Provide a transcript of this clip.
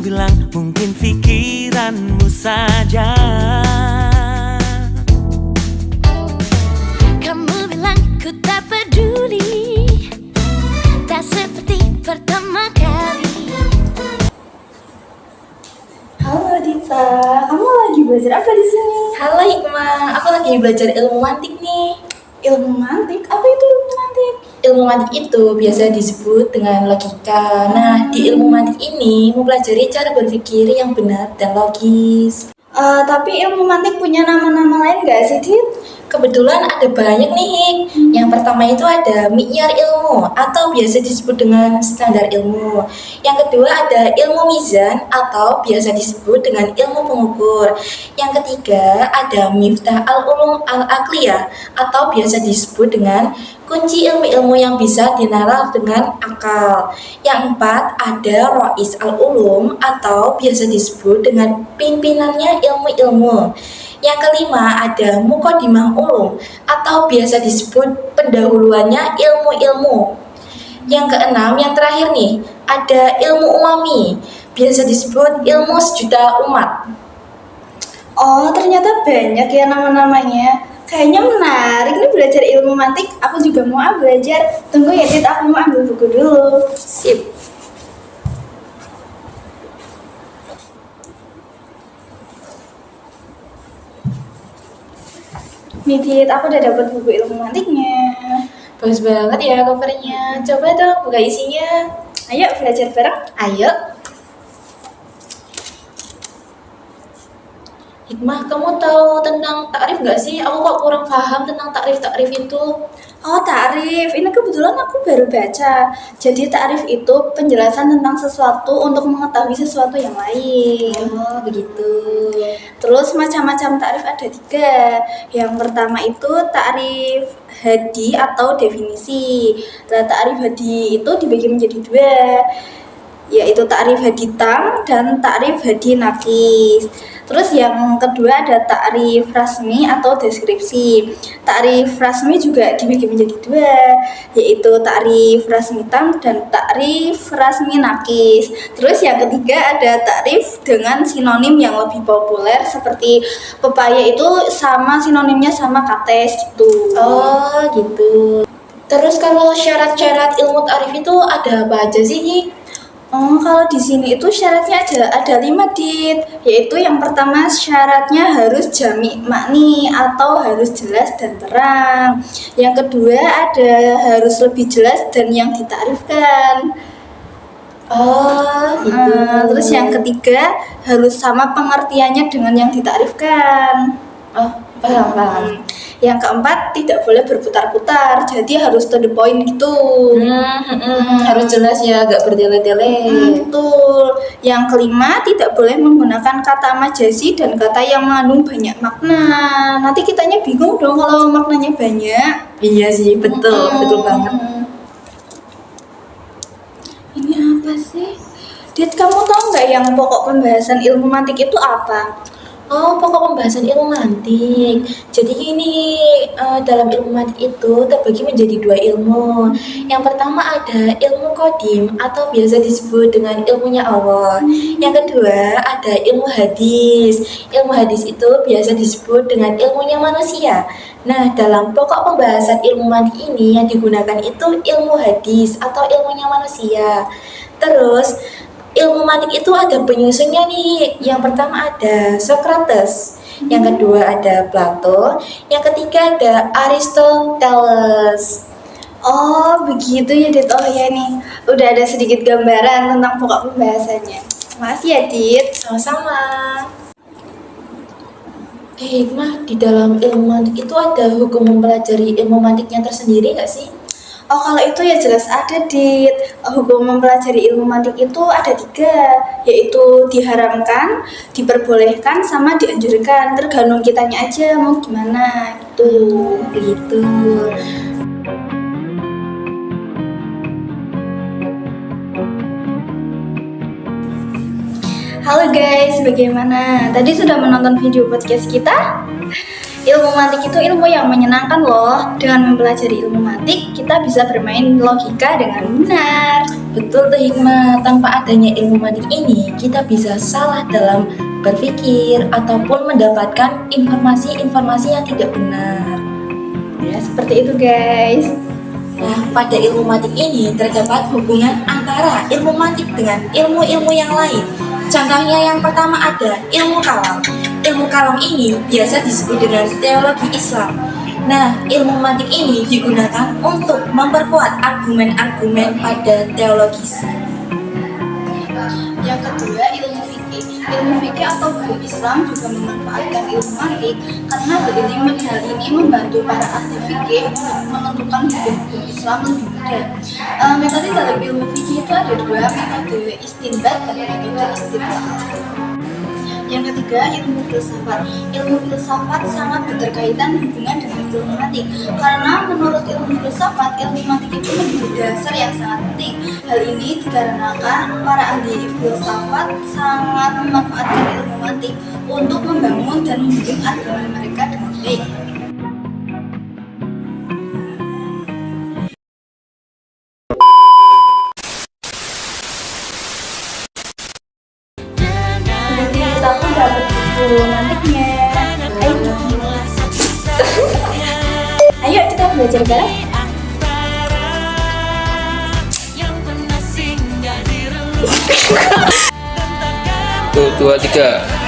bilang mungkin pikiranmu saja. Kamu bilang ku tak peduli, tak seperti pertama kali. Halo Dita, kamu lagi belajar apa di sini? Halo Hikmah, aku lagi belajar ilmu mantik nih. Ilmu mantik? Apa itu ilmu mantik? Ilmu mantik itu biasa disebut dengan logika. Nah, di ilmu mantik ini mempelajari cara berpikir yang benar dan logis. Tapi ilmu mantik punya nama-nama lain nggak sih, Dit? Kebetulan ada banyak nih, Hik. Yang pertama itu ada mi'yar ilmu atau biasa disebut dengan standar ilmu. Yang kedua ada ilmu mizan atau biasa disebut dengan ilmu pengukur. Yang ketiga ada miftah al-ulum al-aqliyah atau biasa disebut dengan kunci ilmu-ilmu yang bisa dinalar dengan akal. Yang empat ada rois al-ulum atau biasa disebut dengan pimpinannya ilmu-ilmu. Yang kelima ada muqaddimah ulum atau biasa disebut pendahuluannya ilmu-ilmu. Yang keenam, yang terakhir nih, ada ilmu umami, biasa disebut ilmu sejuta umat. Oh, ternyata banyak ya nama-namanya. Kayaknya menarik nih belajar ilmu mantik. Aku juga mau belajar. Tunggu ya, Dit, aku mau ambil buku dulu. Sip. Nih, Dit, aku udah dapat buku ilmu mantiknya. Bagus banget ya covernya. Coba dong buka isinya. Ayo belajar bareng. Ayo. Hikmah, kamu tahu tentang takrif nggak sih? Aku kok kurang paham tentang takrif-takrif itu. Oh, ta'rif. Ini kebetulan aku baru baca. Jadi ta'rif itu penjelasan tentang sesuatu untuk mengetahui sesuatu yang lain. Oh, begitu. Terus macam-macam ta'rif ada 3. Yang pertama itu ta'rif hadi atau definisi. Nah, ta'rif hadi itu dibagi menjadi 2, yaitu ta'rif hadi tam dan ta'rif hadi nakis. Terus yang kedua ada ta'rif rasmi atau deskripsi. Ta'rif rasmi juga dibagi menjadi 2, yaitu ta'rif rasmi tam dan ta'rif rasmi nakis. Terus yang ketiga ada ta'rif dengan sinonim yang lebih populer seperti pepaya itu sama sinonimnya sama kates gitu. Oh, gitu. Terus kalau syarat-syarat ilmu takrif itu ada apa aja sih, Hik? Oh, kalau di sini itu syaratnya ada 5, Dit. Yaitu yang pertama syaratnya harus jami' makni atau harus jelas dan terang. Yang kedua ada harus lebih jelas dan yang ditakrifkan. Oh, gitu. Terus yang ketiga harus sama pengertiannya dengan yang ditakrifkan. Oh, paham. Yang keempat tidak boleh berputar-putar, jadi harus to the point gitu. Harus jelas ya, gak bertele-tele. Betul. Yang kelima tidak boleh menggunakan kata majazi dan kata yang mengandung banyak makna. Nanti kitanya bingung dong kalau maknanya banyak. Iya sih, betul banget. Ini apa sih? Dit, kamu tahu nggak yang pokok pembahasan ilmu mantik itu apa? Oh, pokok pembahasan ilmu mantik. Jadi gini, dalam ilmu mantik itu terbagi menjadi 2 ilmu. Yang pertama ada ilmu qadim atau biasa disebut dengan ilmunya Allah. Yang kedua ada ilmu hadis. Ilmu hadis itu biasa disebut dengan ilmunya manusia. Nah, dalam pokok pembahasan ilmu mantik ini yang digunakan itu ilmu hadis atau ilmunya manusia. Terus ilmu mantik itu ada penyusunnya nih. Yang pertama ada Socrates, yang kedua ada Plato, yang ketiga ada Aristoteles. Oh, begitu ya, Dit. Oh ya nih, udah ada sedikit gambaran tentang pokok pembahasannya. Makasih ya, Dit. Sama-sama. Hikmah, di dalam ilmu mantik itu ada hukum mempelajari ilmu mantiknya tersendiri nggak sih? Oh, kalau itu ya jelas ada, Dit. Hukum mempelajari ilmu mantik itu ada 3, yaitu diharamkan, diperbolehkan, sama dianjurkan. Tergantung kitanya aja mau gimana gitu. Begitu. Halo guys, bagaimana? Tadi sudah menonton video podcast kita? Ilmu mantik itu ilmu yang menyenangkan loh. Dengan mempelajari ilmu mantik, kita bisa bermain logika dengan benar. Betul tuh Hikmah, tanpa adanya ilmu mantik ini, kita bisa salah dalam berpikir ataupun mendapatkan informasi-informasi yang tidak benar. Ya, seperti itu guys. Nah, pada ilmu mantik ini terdapat hubungan antara ilmu mantik dengan ilmu-ilmu yang lain. Contohnya yang pertama ada ilmu kalam. Ilmu kalam ini biasa disebut dengan teologi Islam. Nah, ilmu mantik ini digunakan untuk memperkuat argumen-argumen pada teologis. Yang kedua, ilmu fikih. Ilmu fikih atau hukum Islam juga memanfaatkan ilmu mantik karena hal ini membantu para ahli fikih untuk menentukan hukum Islam lebih mudah. Metode dalam ilmu fikih itu ada dua, metode istinbat dan metode istidlal. Yang ketiga, ilmu filsafat. Ilmu filsafat sangat berkaitan hubungan dengan ilmu mantik karena menurut ilmu filsafat, ilmu mantik itu menjadi dasar yang sangat penting. Hal ini dikarenakan para ahli filsafat sangat memanfaatkan ilmu mantik untuk membangun dan membimbing argumen mereka dengan baik. Jadi kita pun dapat buku mantiknya. Ayo kita belajar bareng. Antara yang pernah singgah di relung. Tuh, 2, 3.